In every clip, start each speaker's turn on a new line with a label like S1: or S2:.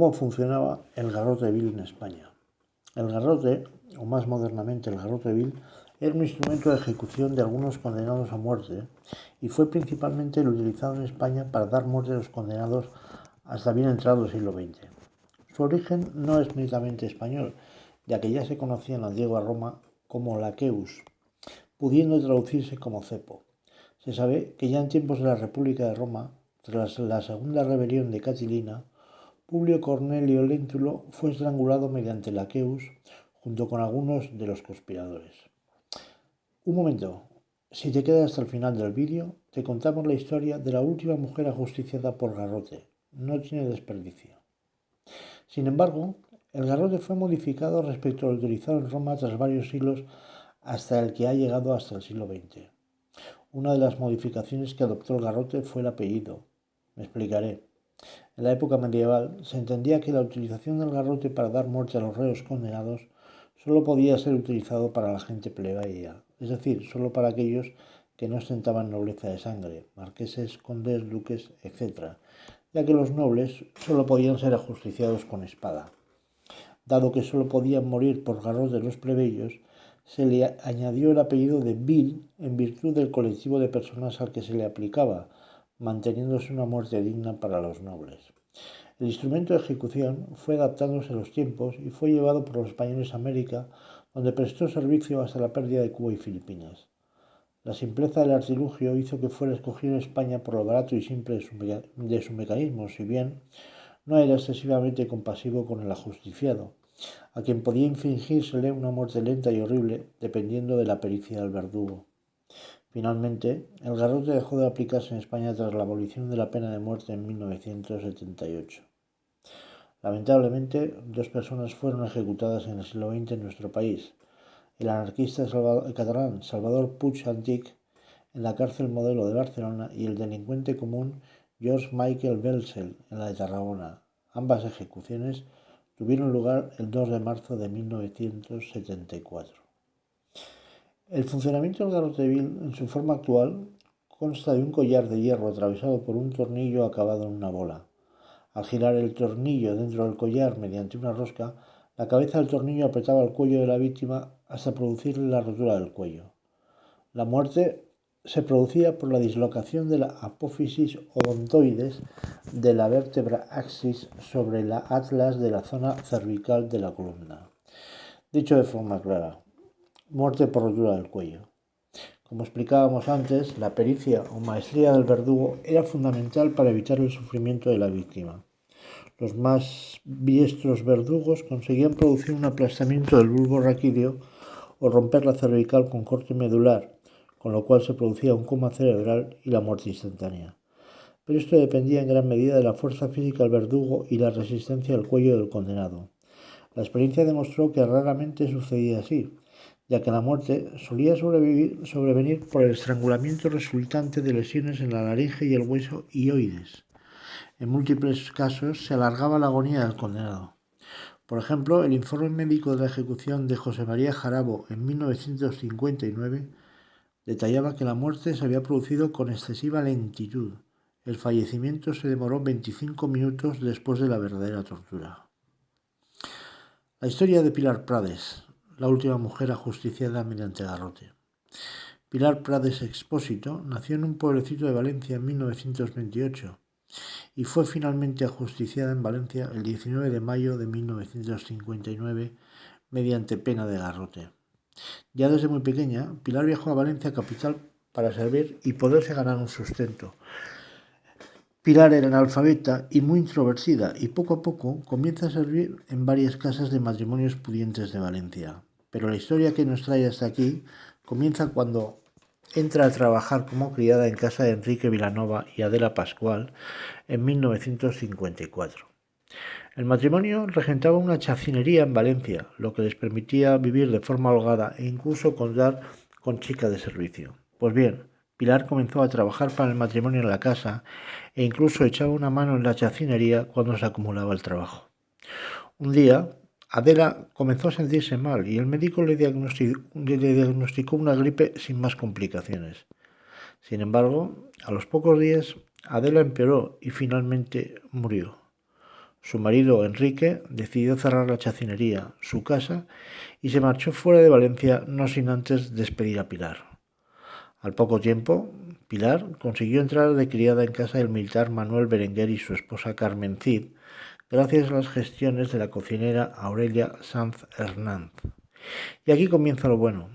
S1: cómo funcionaba el garrote vil en España. El garrote, o más modernamente el garrote vil, era un instrumento de ejecución de algunos condenados a muerte y fue principalmente el utilizado en España para dar muerte a los condenados hasta bien entrado el siglo XX. Su origen no es netamente español, ya que ya se conocía en la antigua Roma como laqueus, pudiendo traducirse como cepo. Se sabe que ya en tiempos de la República de Roma, tras la segunda rebelión de Catilina, Publio Cornelio Lentulio fue estrangulado mediante laqueus junto con algunos de los conspiradores. Un momento, si te quedas hasta el final del vídeo, te contamos la historia de la última mujer ajusticiada por garrote. No tiene desperdicio. Sin embargo, el garrote fue modificado respecto al utilizado en Roma tras varios siglos hasta el que ha llegado hasta el siglo XX. Una de las modificaciones que adoptó el garrote fue el apellido. Me explicaré. En la época medieval se entendía que la utilización del garrote para dar muerte a los reos condenados solo podía ser utilizado para la gente plebeya, es decir, solo para aquellos que no ostentaban nobleza de sangre, marqueses, condes, duques, etc., ya que los nobles solo podían ser ajusticiados con espada. Dado que solo podían morir por garrote los plebeyos, se le añadió el apellido de vil en virtud del colectivo de personas al que se le aplicaba, manteniéndose una muerte digna para los nobles. El instrumento de ejecución fue adaptándose a los tiempos y fue llevado por los españoles a América, donde prestó servicio hasta la pérdida de Cuba y Filipinas. La simpleza del artilugio hizo que fuera escogido en España por lo barato y simple de su mecanismo, si bien no era excesivamente compasivo con el ajusticiado, a quien podía infligírsele una muerte lenta y horrible dependiendo de la pericia del verdugo. Finalmente, el garrote dejó de aplicarse en España tras la abolición de la pena de muerte en 1978. Lamentablemente, 2 personas fueron ejecutadas en el siglo XX en nuestro país: el anarquista catalán Salvador Puig Antich en la cárcel Modelo de Barcelona y el delincuente común George Michael Belzel en la de Tarragona. Ambas ejecuciones tuvieron lugar el 2 de marzo de 1974. El funcionamiento del garrote vil en su forma actual consta de un collar de hierro atravesado por un tornillo acabado en una bola. Al girar el tornillo dentro del collar mediante una rosca, la cabeza del tornillo apretaba el cuello de la víctima hasta producirle la rotura del cuello. La muerte se producía por la dislocación de la apófisis odontoides de la vértebra axis sobre la atlas de la zona cervical de la columna. Dicho de forma clara, muerte por rotura del cuello. Como explicábamos antes, la pericia o maestría del verdugo era fundamental para evitar el sufrimiento de la víctima. Los más diestros verdugos conseguían producir un aplastamiento del bulbo raquídeo o romper la cervical con corte medular, con lo cual se producía un coma cerebral y la muerte instantánea. Pero esto dependía en gran medida de la fuerza física del verdugo y la resistencia al cuello del condenado. La experiencia demostró que raramente sucedía así, ya que la muerte solía sobrevenir por el estrangulamiento resultante de lesiones en la laringe y el hueso hioides. En múltiples casos se alargaba la agonía del condenado. Por ejemplo, el informe médico de la ejecución de José María Jarabo en 1959 detallaba que la muerte se había producido con excesiva lentitud. El fallecimiento se demoró 25 minutos después de la verdadera tortura. La historia de Pilar Prades, la última mujer ajusticiada mediante garrote. Pilar Prades Expósito nació en un pueblecito de Valencia en 1928 y fue finalmente ajusticiada en Valencia el 19 de mayo de 1959 mediante pena de garrote. Ya desde muy pequeña, Pilar viajó a Valencia capital para servir y poderse ganar un sustento. Pilar era analfabeta y muy introvertida y poco a poco comienza a servir en varias casas de matrimonios pudientes de Valencia. Pero la historia que nos trae hasta aquí comienza cuando entra a trabajar como criada en casa de Enrique Vilanova y Adela Pascual en 1954. El matrimonio regentaba una chacinería en Valencia, lo que les permitía vivir de forma holgada e incluso contar con chica de servicio. Pues bien, Pilar comenzó a trabajar para el matrimonio en la casa e incluso echaba una mano en la chacinería cuando se acumulaba el trabajo. Un día, Adela comenzó a sentirse mal y el médico le diagnosticó una gripe sin más complicaciones. Sin embargo, a los pocos días, Adela empeoró y finalmente murió. Su marido, Enrique, decidió cerrar la chacinería, su casa, y se marchó fuera de Valencia no sin antes despedir a Pilar. Al poco tiempo, Pilar consiguió entrar de criada en casa del militar Manuel Berenguer y su esposa Carmen Cid, gracias a las gestiones de la cocinera Aurelia Sanz Hernández. Y aquí comienza lo bueno.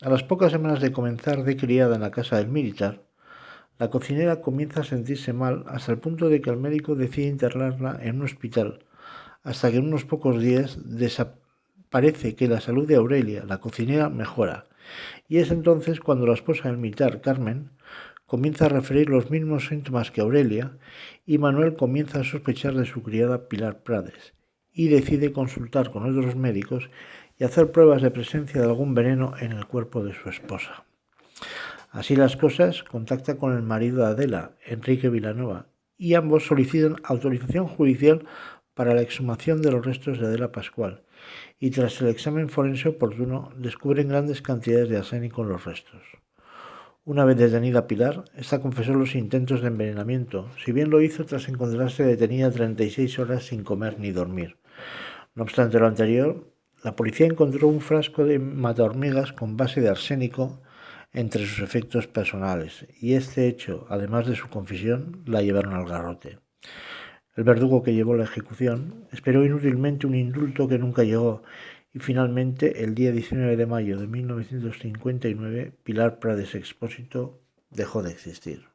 S1: A las pocas semanas de comenzar de criada en la casa del militar, la cocinera comienza a sentirse mal hasta el punto de que el médico decide internarla en un hospital, hasta que en unos pocos días parece que la salud de Aurelia, la cocinera, mejora. Y es entonces cuando la esposa del militar, Carmen, comienza a referir los mismos síntomas que Aurelia y Manuel comienza a sospechar de su criada Pilar Prades y decide consultar con otros médicos y hacer pruebas de presencia de algún veneno en el cuerpo de su esposa. Así las cosas, contacta con el marido de Adela, Enrique Vilanova, y ambos solicitan autorización judicial para la exhumación de los restos de Adela Pascual, y tras el examen forense oportuno descubren grandes cantidades de arsénico en los restos. Una vez detenida Pilar, esta confesó los intentos de envenenamiento, si bien lo hizo tras encontrarse detenida 36 horas sin comer ni dormir. No obstante lo anterior, la policía encontró un frasco de matahormigas con base de arsénico entre sus efectos personales, y este hecho, además de su confesión, la llevaron al garrote. El verdugo que llevó la ejecución esperó inútilmente un indulto que nunca llegó, y finalmente, el día 19 de mayo de 1959, Pilar Prades Expósito dejó de existir.